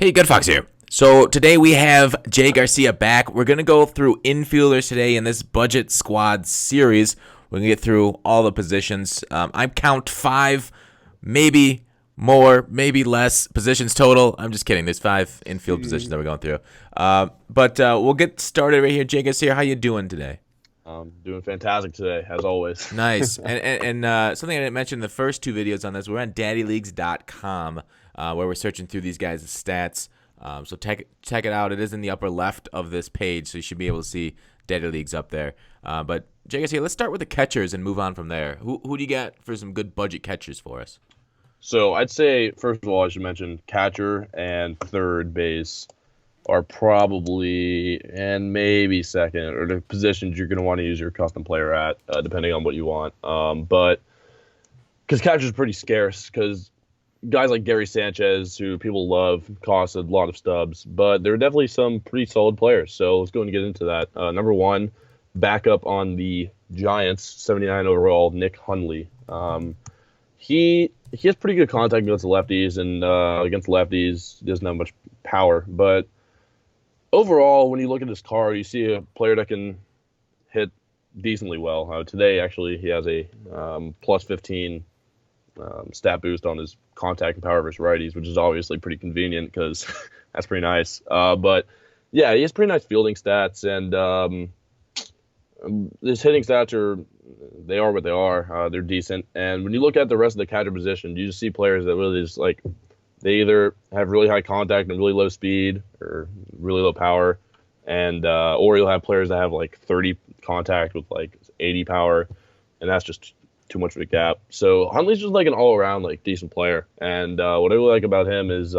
Hey, Good Fox here. So today we have JGarcia back. We're going to go through infielders today in this budget squad series. We're going to get through all the positions. I count 5, maybe more, maybe less positions total. I'm just kidding. There's 5 infield positions that we're going through. But we'll get started right here. JGarcia, how you doing today? Doing fantastic today, as always. Nice. And something I didn't mention in the first 2 videos on this, we're on daddyleagues.com. Where we're searching through these guys' stats. So check it out. It is in the upper left of this page, so you should be able to see Daddy Leagues up there. But JGarcia, let's start with the catchers and move on from there. Who do you got for some good budget catchers for us? So I'd say, first of all, I should mention catcher and third base are probably, and maybe second, or the positions you're going to want to use your custom player at, depending on what you want. But because catcher's pretty scarce, because guys like Gary Sanchez, who people love, cost a lot of stubs, but there are definitely some pretty solid players. So let's go and get into that. Number 1, backup on the Giants, 79 overall, Nick Hundley. He has pretty good contact against the lefties, and against lefties, he doesn't have much power. But overall, when you look at his card, you see a player that can hit decently well. Today, actually, he has a plus 15 stat boost on his contact and power versus righties, which is obviously pretty convenient because that's pretty nice. But yeah, he has pretty nice fielding stats, and his hitting stats are what they are. They're decent. And when you look at the rest of the catcher position, you just see players that really just they either have really high contact and really low speed or really low power, and or you'll have players that have 30 contact with 80 power, and that's just too much of a gap. So Hundley's just an all-around decent player, and what I really like about him is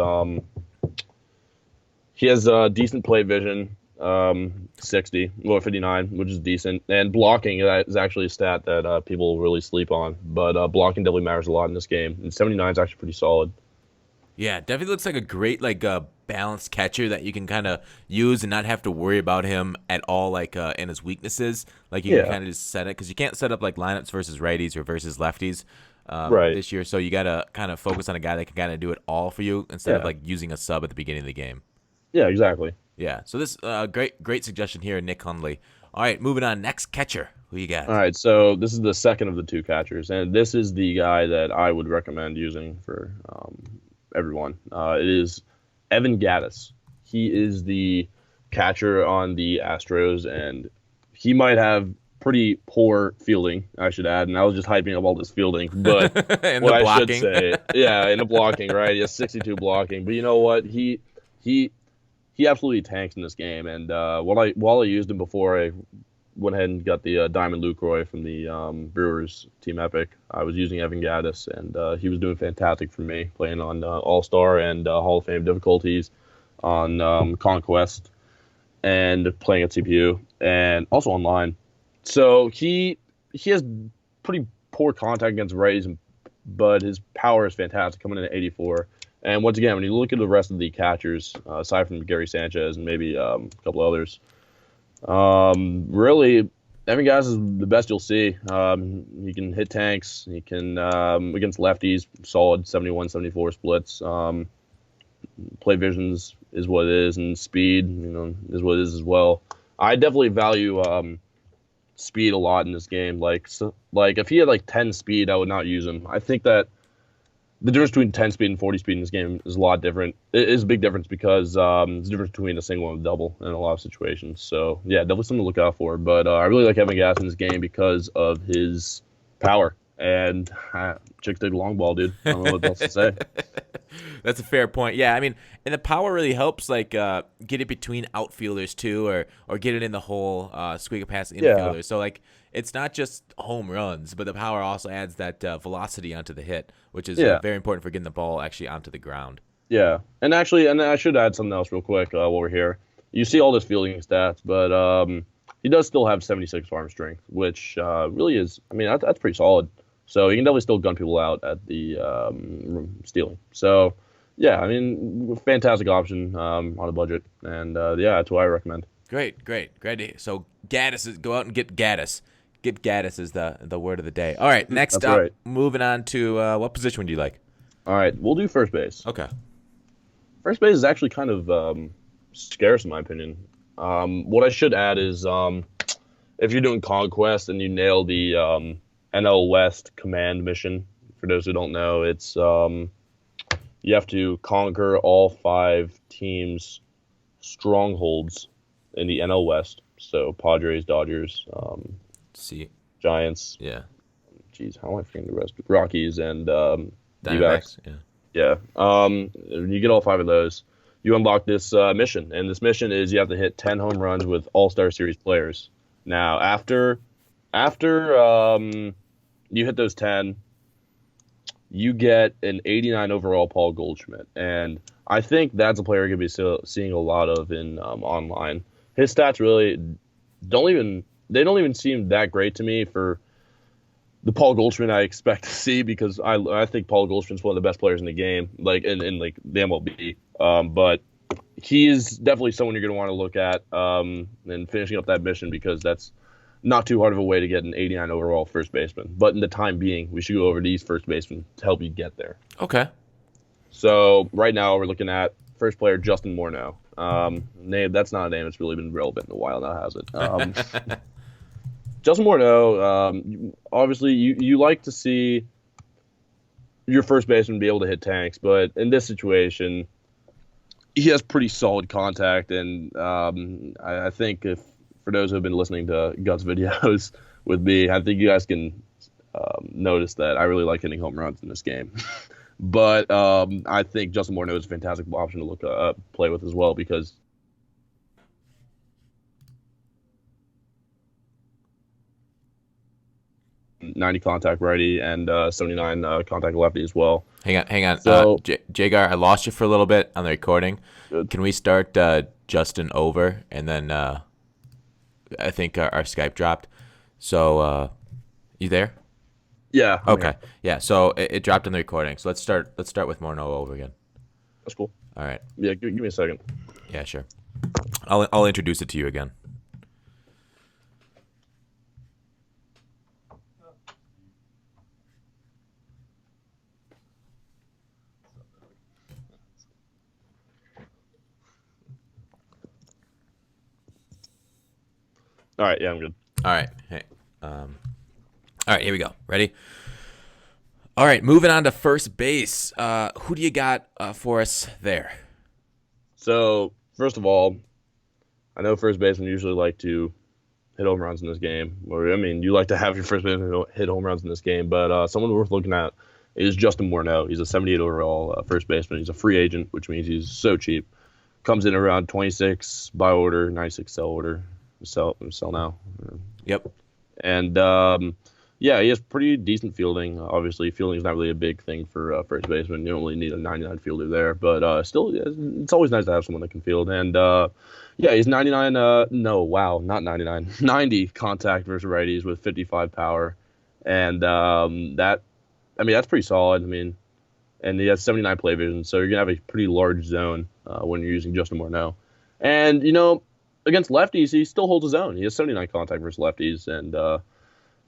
he has decent plate vision, 60 or 59, which is decent, and blocking is actually a stat that people really sleep on, but blocking definitely matters a lot in this game, and 79 is actually pretty solid. Yeah, definitely looks like a great balanced catcher that you can kind of use and not have to worry about him at all in his weaknesses. You can kind of just set it, because you can't set up lineups versus righties or versus lefties this year. So you got to kind of focus on a guy that can kind of do it all for you instead of using a sub at the beginning of the game. Yeah, exactly. Yeah, so this great suggestion here, Nick Hundley. All right, moving on. Next catcher. Who you got? All right, so this is the second of the 2 catchers, and this is the guy that I would recommend using for everyone. It is Evan Gattis. He is the catcher on the Astros, and he might have pretty poor fielding, I should add. And I was just hyping up all this fielding, but what I should say, in the blocking, right? He has 62 blocking, but you know what? He absolutely tanks in this game. And while I used him before, I went ahead and got the Diamond Lucroy from the Brewers Team Epic. I was using Evan Gattis, and he was doing fantastic for me, playing on All-Star and Hall of Fame difficulties on Conquest and playing at CPU and also online. So he has pretty poor contact against righties, but his power is fantastic, coming in at 84. And once again, when you look at the rest of the catchers, aside from Gary Sanchez and maybe a couple others, really, Evan Gattis is the best you'll see. He can hit tanks. He can, against lefties, solid 71, 74 splits. Play visions is what it is, and speed, is what it is as well. I definitely value speed a lot in this game. If he had 10 speed, I would not use him. I think that the difference between 10 speed and 40 speed in this game is a lot different. It is a big difference because there's a difference between a single and a double in a lot of situations. So, yeah, definitely something to look out for. But I really like Evan Gattis in this game because of his power. And chicks dig the long ball, dude. I don't know what else to say. That's a fair point. Yeah, I mean, and the power really helps, get it between outfielders, too, or get it in the hole, squeak it past infielders. Yeah. So, it's not just home runs, but the power also adds that velocity onto the hit, which is very important for getting the ball actually onto the ground. Yeah, and actually, and I should add something else real quick while we're here. You see all this fielding stats, but he does still have 76 arm strength, which really is, that's pretty solid. So he can definitely still gun people out at the stealing. So, yeah, fantastic option on a budget. And, that's what I recommend. Great. So Gattis, go out and get Gattis. Get Gattis is the word of the day. All right, next up, moving on to what position would you like? All right, we'll do first base. Okay. first base is actually kind of scarce in my opinion. What I should add is if you're doing Conquest and you nail the NL West command mission, for those who don't know, it's you have to conquer all 5 teams' strongholds in the NL West. So Padres, Dodgers, Giants. Yeah. Jeez, how am I forgetting the rest? Rockies and Diamondbacks. Yeah. You get all 5 of those, you unlock this mission, and this mission is you have to hit 10 home runs with All-Star Series players. Now, after you hit those 10, you get an 89 overall Paul Goldschmidt, and I think that's a player you're going to be seeing a lot of in online. His stats really don't even seem that great to me for the Paul Goldschmidt I expect to see, because I think Paul Goldschmidt's one of the best players in the game, like in like the MLB. But he is definitely someone you're going to want to look at and finishing up that mission, because that's not too hard of a way to get an 89 overall first baseman. But in the time being, we should go over these first basemen to help you get there. Okay. So right now we're looking at first player Justin Morneau. Name that's not a name that's really been relevant in a while now, has it? Justin Morneau, obviously you like to see your first baseman be able to hit tanks, but in this situation, he has pretty solid contact, and I think for those who have been listening to Guts videos with me, I think you guys can notice that I really like hitting home runs in this game. But I think Justin Morneau is a fantastic option to play with as well, because 90 contact righty and 79 contact lefty as well. Hang on. So, JGar, I lost you for a little bit on the recording. Good. Can we start Justin over, and then I think our Skype dropped. So you there? Yeah. Okay. Yeah. So it dropped on the recording. So let's start with Morneau over again. That's cool. All right. Yeah. Give me a second. Yeah. Sure. I'll introduce it to you again. All right. Yeah, I'm good. All right. Hey. All right. Here we go. Ready? All right. Moving on to first base. Who do you got for us there? So first of all, I know first basemen usually like to hit home runs in this game. Or I mean, you like to have your first baseman hit home runs in this game. But someone worth looking at is Justin Morneau. He's a 78 overall first baseman. He's a free agent, which means he's so cheap. Comes in around 26 buy order, 96 sell order. Sell now. Yep. And yeah, he has pretty decent fielding. Obviously, fielding is not really a big thing for first baseman. You don't really need a 99 fielder there, but still, it's always nice to have someone that can field. And yeah, he's 99. No, wow, not 99. 90 contact versus righties with 55 power, and that's pretty solid. I mean, and he has 79 play vision, so you're gonna have a pretty large zone when you're using Justin Morneau. And against lefties, he still holds his own. He has 79 contact versus lefties and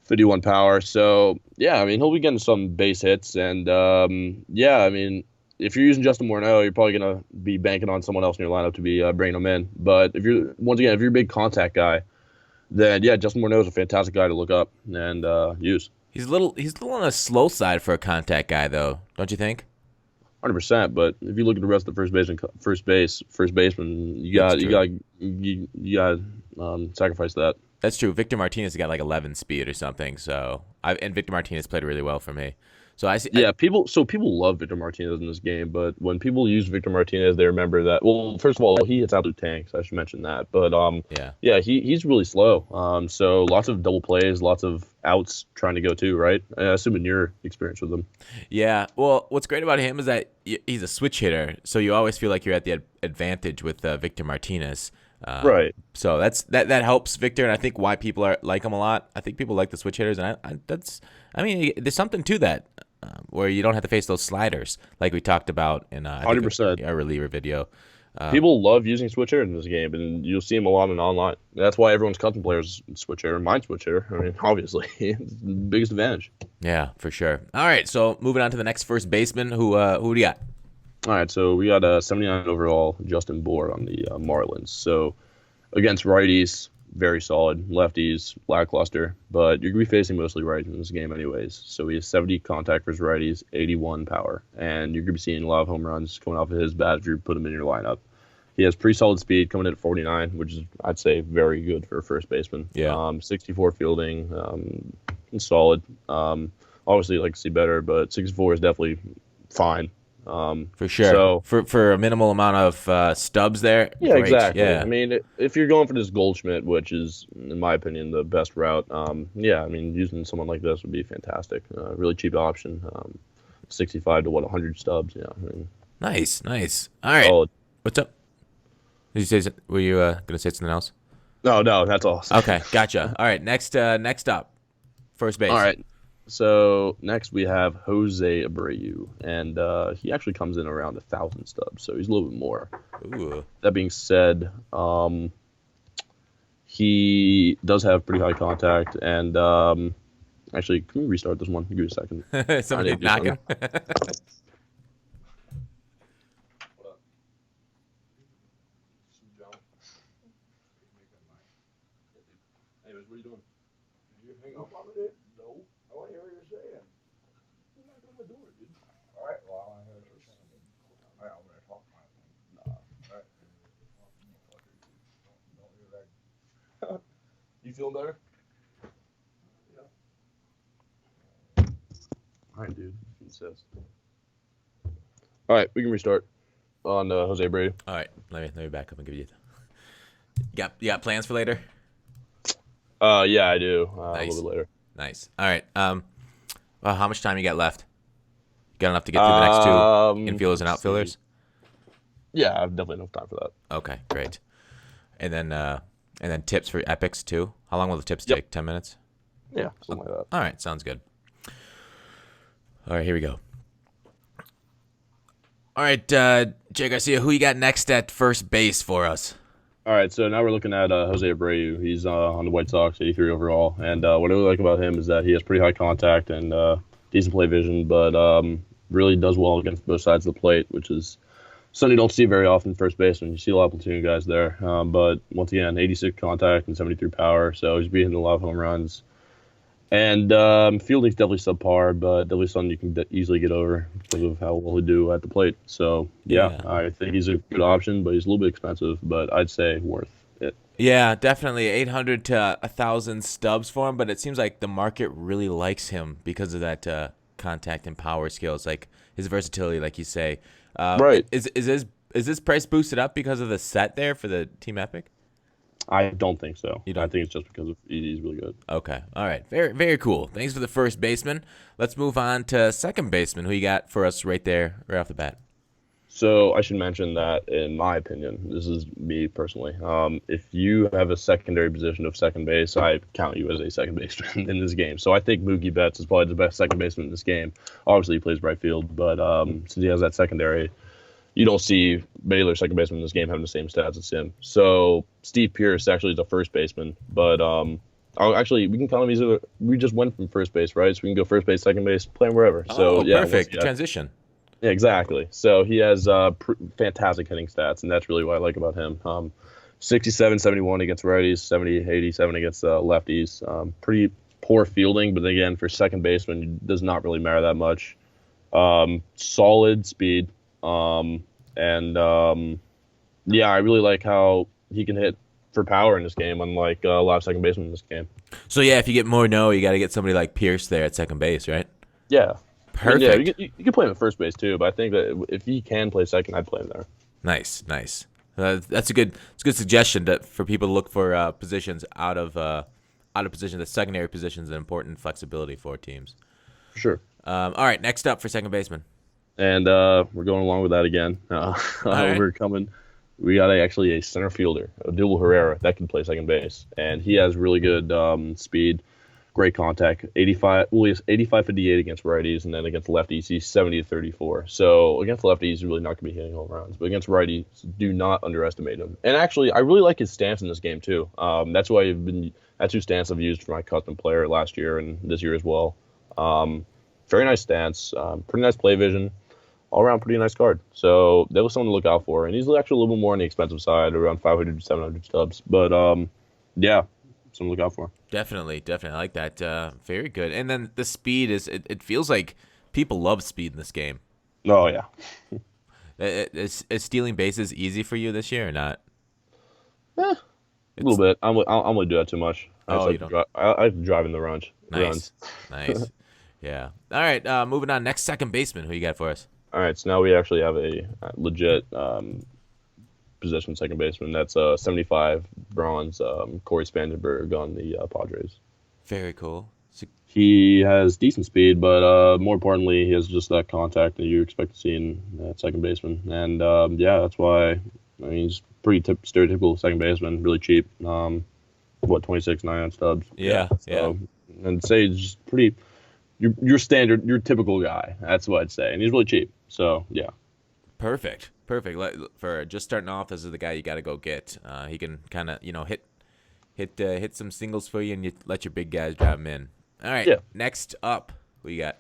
51 power. So, yeah, I mean, he'll be getting some base hits. And, yeah, I mean, if you're using Justin Morneau, you're probably going to be banking on someone else in your lineup to be bringing him in. But if you're a big contact guy, then, yeah, Justin Morneau is a fantastic guy to look up and use. He's a little on the slow side for a contact guy, though, don't you think? 100%, but if you look at the rest of the first baseman, you got sacrifice that. That's true. Victor Martinez got like 11 speed or something. And Victor Martinez played really well for me. So I see. Yeah, people love Victor Martinez in this game, but when people use Victor Martinez, they remember that. Well, first of all, he hits absolute tanks. I should mention that. But yeah, he's really slow. So lots of double plays, lots of outs trying to go too, right? I assume in your experience with him. Yeah. Well, what's great about him is that he's a switch hitter, so you always feel like you're at the advantage with Victor Martinez. Right. So that helps Victor, and I think why people like him a lot. I think people like the switch hitters, and I mean, there's something to that. Where you don't have to face those sliders like we talked about in 100% our reliever video. People love using switch hitter in this game, and you'll see them a lot in online. That's why everyone's custom players switch hitter. Mine's switch hitter. I mean, obviously, it's the biggest advantage. Yeah, for sure. All right, so moving on to the next first baseman. Who do you got? All right, so we got a 79 overall Justin Bour on the Marlins. So against righties, very solid. Lefties, lackluster. But you're going to be facing mostly righties in this game anyways. So he has 70 contact versus righties, 81 power. And you're going to be seeing a lot of home runs coming off of his bat if you put him in your lineup. He has pretty solid speed coming in at 49, which is, I'd say, very good for a first baseman. Yeah. 64 fielding, solid. Obviously, I'd like to see better, but 64 is definitely fine. For sure. So, for a minimal amount of stubs there. Yeah, great. exactly. Yeah. I mean, if you're going for this Goldschmidt, which is, in my opinion, the best route, yeah, I mean, using someone like this would be fantastic. Really cheap option. 65 to 100 stubs. Yeah. I mean, nice. All right. solid. What's up? Did you say? Were you gonna say something else? No, that's awesome. Okay, gotcha. All right, next up, first base. All right. So next we have Jose Abreu, and he actually comes in around 1,000 stubs, so he's a little bit more. Ooh. That being said, he does have pretty high contact, and actually, can we restart this one? Give me a second. Somebody knocking. Anyways, what are you doing? Did you hang up on it? No. I want to hear what you're saying. You're not going to do it, dude. All right. Well, I want to hear what you're saying. All right, I'm going to talk my thing. Nah. All right. Don't hear that. You feeling better? Yeah. All right, dude. He says. All right, we can restart on Jose Abreu. All right, let me back up and give you. You got plans for later? Yeah, I do. Nice. A little bit later. Nice. All right. Well, how much time you got left? Got enough to get through the next two infielders and outfielders? Yeah, I have definitely enough time for that. Okay, great. And then tips for epics too. How long will the tips take? 10 minutes? Yeah, something like that. All right, sounds good. All right, here we go. All right, JGarcia, who you got next at first base for us? All right, so now we're looking at Jose Abreu. He's on the White Sox, 83 overall. And what I really like about him is that he has pretty high contact and decent play vision, but really does well against both sides of the plate, which is something you don't see very often first baseman. You see a lot of platoon guys there. But once again, 86 contact and 73 power, so he's beating a lot of home runs. And fielding's definitely subpar, but definitely something you can easily get over because of how well he do at the plate. So, yeah, I think he's a good option, but he's a little bit expensive, but I'd say worth it. Yeah, definitely 800 to 1,000 stubs for him, but it seems like the market really likes him because of that contact and power skills, like his versatility, like you say. Right. Is this price boosted up because of the set there for the Team Epic? I don't think so. You don't? I think it's just because he's really good. Okay. All right. Very, very cool. Thanks for the first baseman. Let's move on to second baseman. Who you got for us right there, right off the bat? So I should mention that, in my opinion, this is me personally, if you have a secondary position of second base, I count you as a second baseman in this game. So I think Mookie Betts is probably the best second baseman in this game. Obviously, he plays right field, but since he has that secondary, you don't see many other second basemen in this game having the same stats as him. So Steve Pearce actually is a first baseman, but actually we can count him easily. We just went from first base, right? So we can go first base, second base, play him wherever. So yeah, perfect transition. Yeah, exactly. So he has fantastic hitting stats, and that's really what I like about him. 67, 71 against righties, 70, 87 against lefties. Pretty poor fielding, but again, for second baseman, it does not really matter that much. Solid speed. Yeah, I really like how he can hit for power in this game, unlike a lot of second basemen in this game. So yeah, if you get Morneau, you got to get somebody like Pearce there at second base, right? Yeah. Perfect. Yeah, you can play him at first base too, but I think that if he can play second, I'd play him there. Nice. That's a good suggestion for people to look for positions out of position. The secondary position is an important flexibility for teams. For sure. All right, next up for second baseman. And we're going along with that again. Right. We got actually a center fielder, Odubel Herrera, that can play second base, and he has really good speed, great contact. 85, well, he's 85-58 against righties, and then against lefties, he's 70-34. So against lefties, he's really not going to be hitting home runs, but against righties, do not underestimate him. And actually, I really like his stance in this game too. That's why that's whose stance I've used for my custom player last year and this year as well. Very nice stance, pretty nice play vision. all around pretty nice card. So that was something to look out for. And he's actually a little bit more on the expensive side, around 500 to 700 stubs. But yeah, something to look out for. Definitely. I like that. Very good. And then the speed it feels like people love speed in this game. Oh, yeah. Is stealing bases easy for you this year or not? A little bit. I'm gonna do that too much. I Oh, just you like don't. I like to drive in the runs. Nice. Yeah. All right. Moving on. Next second baseman. Who you got for us? All right, so now we actually have a legit position second baseman. That's 75 bronze Cory Spangenberg on the Padres. Very cool. He has decent speed, but more importantly, he has just that contact that you expect to see in that second baseman. And yeah, that's why. I mean, he's pretty stereotypical second baseman, really cheap. 26.9 stubs. Yeah. And say he's just pretty. Your standard, your typical guy. That's what I'd say, and he's really cheap. So yeah. Perfect. For just starting off, this is the guy you got to go get. He can kind of hit some singles for you, and you let your big guys drive him in. All right. Yeah. Next up, what you got?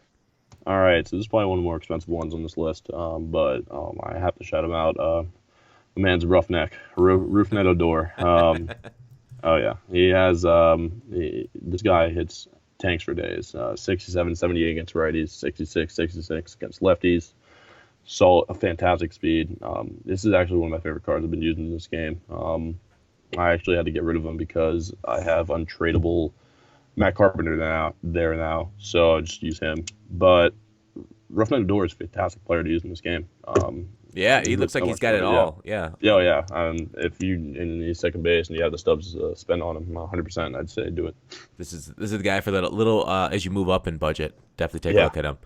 All right, so this is probably one of the more expensive ones on this list, but I have to shout him out. The man's a roughneck, Rougned Odor. Oh yeah, he has. This guy hits tanks for days. 67, 78 against righties, 66, 66 against lefties. A fantastic speed. This is actually one of my favorite cards I've been using in this game. I actually had to get rid of him because I have untradeable Matt Carpenter now, so I just use him. But Rougned Odor is a fantastic player to use in this game. Yeah, he looks like he's got it all. Yeah. Yeah. If you in the second base and you have the stubs spent on him, 100%, I'd say do it. This is the guy for that little as you move up in budget. Definitely take a look at him.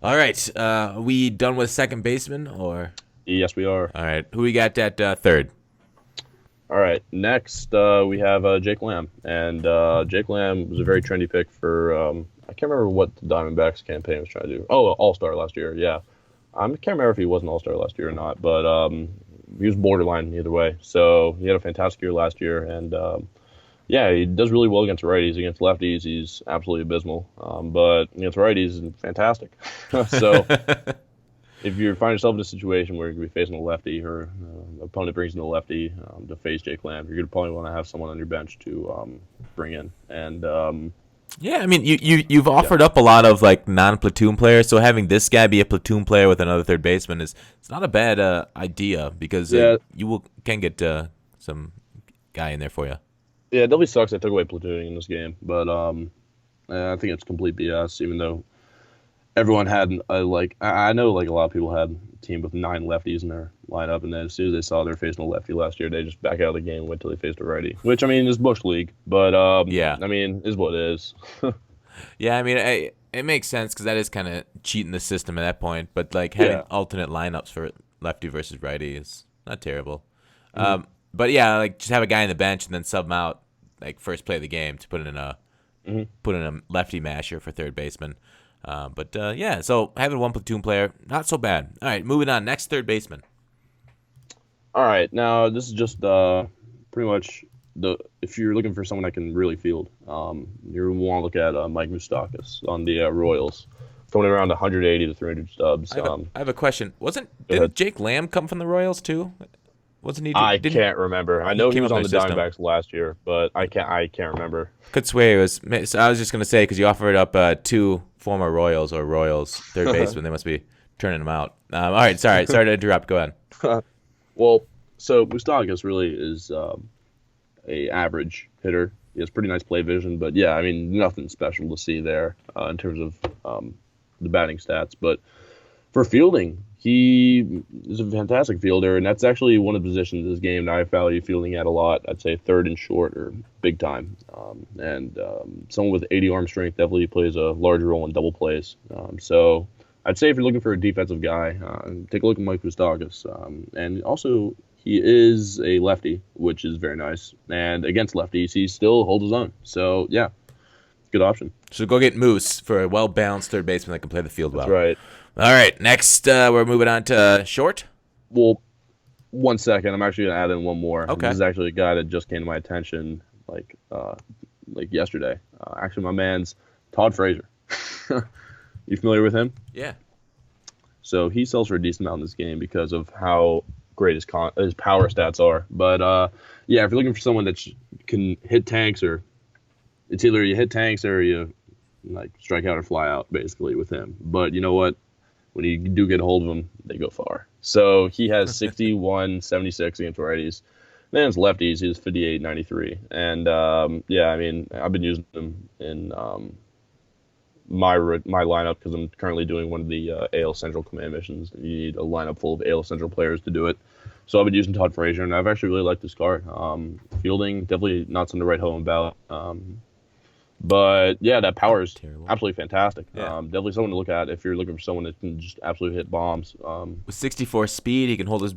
All right, we done with second baseman or? Yes, we are. All right, who we got at third? All right, next we have Jake Lamb, and Jake Lamb was a very trendy pick for I can't remember what the Diamondbacks campaign was trying to do. Oh, All-Star last year, yeah. I can't remember if he was an All-Star last year or not, but he was borderline either way. So he had a fantastic year last year, and yeah, he does really well against righties. Against lefties, he's absolutely abysmal, but against righties, he's fantastic. So if you find yourself in a situation where you're going to be facing a lefty or opponent brings in a lefty to face Jake Lamb, you're going to probably want to have someone on your bench to bring in. And yeah, I mean, you've offered up a lot of like non-platoon players, so having this guy be a platoon player with another third baseman it's not a bad idea because you can get some guy in there for you. Yeah, it definitely sucks I took away platooning in this game, but I think it's complete BS. Even though everyone had I know like a lot of people had a team with 9 lefties in their lineup, and then as soon as they saw they were facing a lefty last year, they just back out of the game and wait till they faced a righty. Which I mean is Bush League, but yeah, I mean is what it is. Yeah, I mean it makes sense because that is kind of cheating the system at that point. But like having alternate lineups for lefty versus righty is not terrible. Mm-hmm. But yeah, like just have a guy on the bench and then sub him out like first play of the game to put in a lefty masher for third baseman. But yeah, so having one platoon player, not so bad. All right, moving on. Next third baseman. All right, now this is just pretty much if you're looking for someone that can really field, you want to look at Mike Moustakas on the Royals, coming around 180 to 300 stubs. I have a question. Didn't Jake Lamb come from the Royals too? Wasn't he? I can't remember. I know he was on the Diamondbacks last year, but I can't remember. Could swear it was. So I was just gonna say because you offered up 2 former Royals third baseman. They must be turning them out. All right, sorry to interrupt. Go ahead. Well, so Moustakas really is a average hitter. He has pretty nice play vision, but yeah, I mean nothing special to see there in terms of the batting stats. But for fielding, he is a fantastic fielder, and that's actually one of the positions in this game that I value fielding at a lot. I'd say third and short or big time. And someone with 80 arm strength definitely plays a large role in double plays. So I'd say if you're looking for a defensive guy, take a look at Mike Moustakas. And also, he is a lefty, which is very nice. And against lefties, he still holds his own. So, yeah, good option. So go get Moose for a well-balanced third baseman that can play the field well. That's right. All right, next we're moving on to short. Well, 1 second. I'm actually going to add in one more. Okay. This is actually a guy that just came to my attention like yesterday. Actually, my man's Todd Frazier. You familiar with him? Yeah. So he sells for a decent amount in this game because of how great his power stats are. But yeah, if you're looking for someone that can hit tanks, or it's either you hit tanks or you like strike out or fly out, basically, with him. But you know what? When you do get a hold of them, they go far. So he has 61, 76 against righties. Then it's lefties. He's 58, 93. And yeah, I mean, I've been using him in my lineup because I'm currently doing one of the AL Central command missions. You need a lineup full of AL Central players to do it. So I've been using Todd Frazier, and I've actually really liked this card. Fielding, definitely not something to write home about. But yeah, that power is absolutely fantastic. Yeah. Definitely someone to look at if you're looking for someone that can just absolutely hit bombs. With 64 speed, he can hold his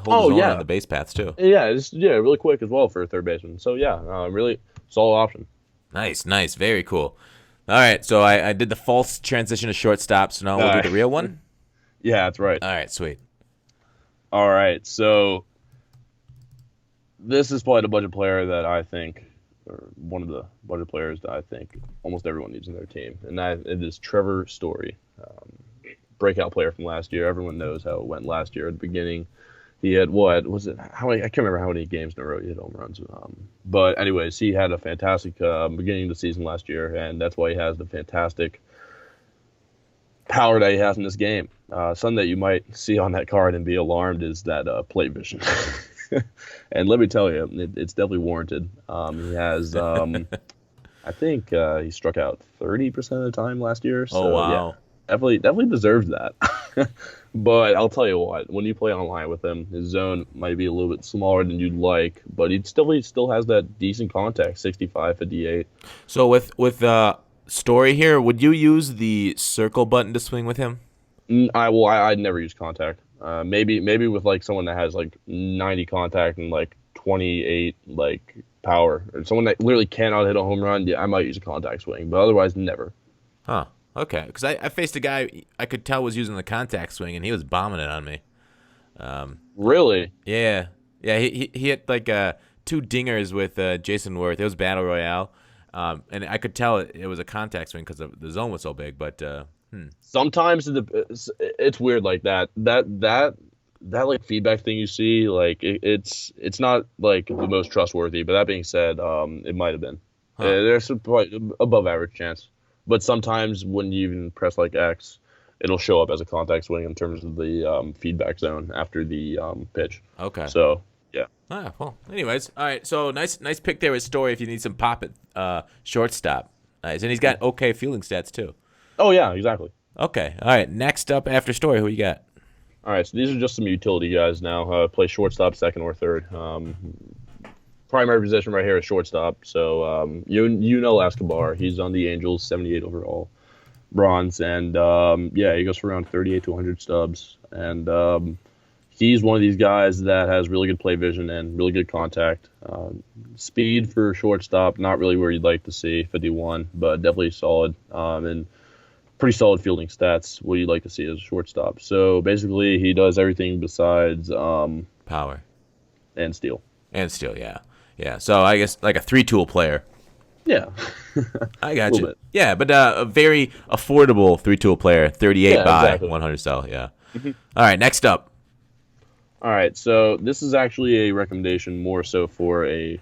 own on the base paths too. Yeah, really quick as well for a third baseman. So yeah, really solid option. Nice, very cool. All right, so I did the false transition to shortstop, so now we'll do the real one. Yeah, that's right. All right, sweet. All right, so this is probably the budget player that I think, or one of the budget players that I think almost everyone needs in their team, and it is Trevor Story, breakout player from last year. Everyone knows how it went last year at the beginning. He had what was it? How many? I can't remember how many games in a row he hit home runs. But anyways, he had a fantastic beginning of the season last year, and that's why he has the fantastic power that he has in this game. Something that you might see on that card and be alarmed is that plate vision. And let me tell you, it's definitely warranted. He has, I think he struck out 30% of the time last year. So, oh, wow. Yeah, definitely deserves that. But I'll tell you what, when you play online with him, his zone might be a little bit smaller than you'd like, but he still has that decent contact, 65, 58. So with Story here, would you use the circle button to swing with him? I'd never use contact. Maybe with like someone that has like 90 contact and like 28 like power, or someone that literally cannot hit a home run. Yeah, I might use a contact swing, but otherwise never. Huh. Okay. Because I faced a guy I could tell was using the contact swing, and he was bombing it on me. Really? Yeah. Yeah. He hit like 2 dingers with Jason Worth. It was Battle Royale, and I could tell it was a contact swing because the zone was so big. But sometimes it's weird like that like feedback thing you see, like it's not like the most trustworthy, but that being said, it might have been. There's probably above average chance, but sometimes when you even press like X, it'll show up as a contact swing in terms of the feedback zone after the pitch. Okay. So yeah. Well, anyways, all right, so nice pick there with Story if you need some pop at shortstop. Nice. And he's got okay fielding stats too. Oh yeah, exactly. Okay. All right. Next up after Story, who you got? All right, so these are just some utility guys now. Play shortstop, second, or third. Primary position right here is shortstop. So you know Escobar. He's on the Angels, 78 overall, bronze, and yeah, he goes for around 38 to 100 stubs. And he's one of these guys that has really good play vision and really good contact. Speed for shortstop, not really where you'd like to see, 51, but definitely solid. And pretty solid fielding stats, what you'd like to see as a shortstop. So basically, he does everything besides power and steal. Yeah. So I guess like a 3-tool player. Yeah. I got you. Bit. Yeah, but a very affordable 3-tool player, 38 by exactly. 100 sell. Yeah. Mm-hmm. All right, next up. All right, so this is actually a recommendation more so for a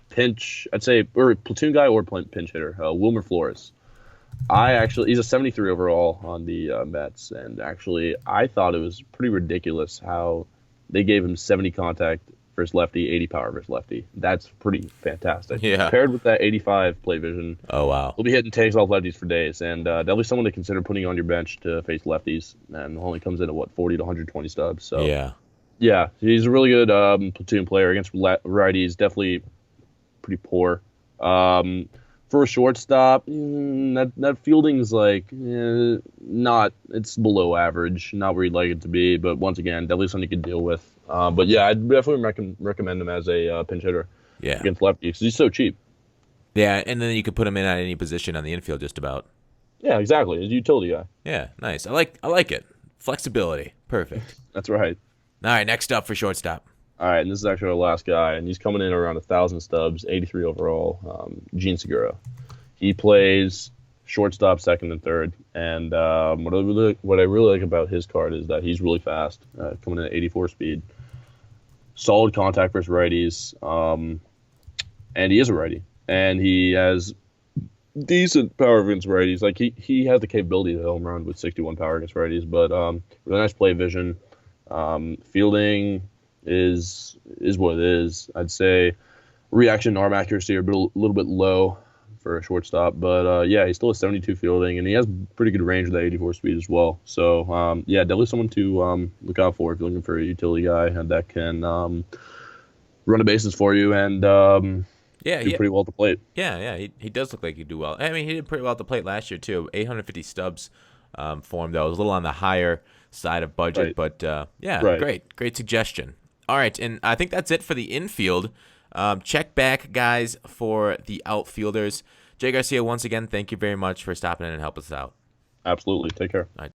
pinch, I'd say, or platoon guy or pinch hitter, Wilmer Flores. He's a 73 overall on the Mets, and actually I thought it was pretty ridiculous how they gave him 70 contact versus lefty, 80 power versus lefty. That's pretty fantastic. Yeah. Paired with that 85 play vision. Oh, wow. He'll be hitting takes off lefties for days, and definitely someone to consider putting on your bench to face lefties, and only comes in at, 40 to 120 stubs. So yeah, he's a really good platoon player against righties, definitely pretty poor. For a shortstop, that fielding's it's below average, not where you'd like it to be, but once again, definitely something you can deal with. But yeah, I'd definitely recommend him as a pinch hitter against lefties because he's so cheap. Yeah, and then you could put him in at any position on the infield just about. Yeah, exactly. He's a utility guy. Yeah, nice. I like it. Flexibility. Perfect. That's right. All right, next up for shortstop. All right, and this is actually our last guy, and he's coming in around 1,000 stubs, 83 overall, Segura. He plays shortstop, second, and third. And what I really like about his card is that he's really fast, coming in at 84 speed. Solid contact versus righties, and he is a righty. And he has decent power against righties. Like, he has the capability to home run with 61 power against righties, but really nice play vision. Fielding is what it is. I'd say reaction arm accuracy are a little bit low for a shortstop, but yeah, he still has 72 fielding, and he has pretty good range with that 84 speed as well. So yeah, definitely someone to look out for if you're looking for a utility guy and that can run the bases for you and do pretty well at the plate. Yeah, he does look like he'd do well. I mean, he did pretty well at the plate last year too. 850 stubs for him, though. It was a little on the higher side of budget, but great suggestion. All right, and I think that's it for the infield. Check back, guys, for the outfielders. JGarcia, once again, thank you very much for stopping in and helping us out. Absolutely. Take care. All right.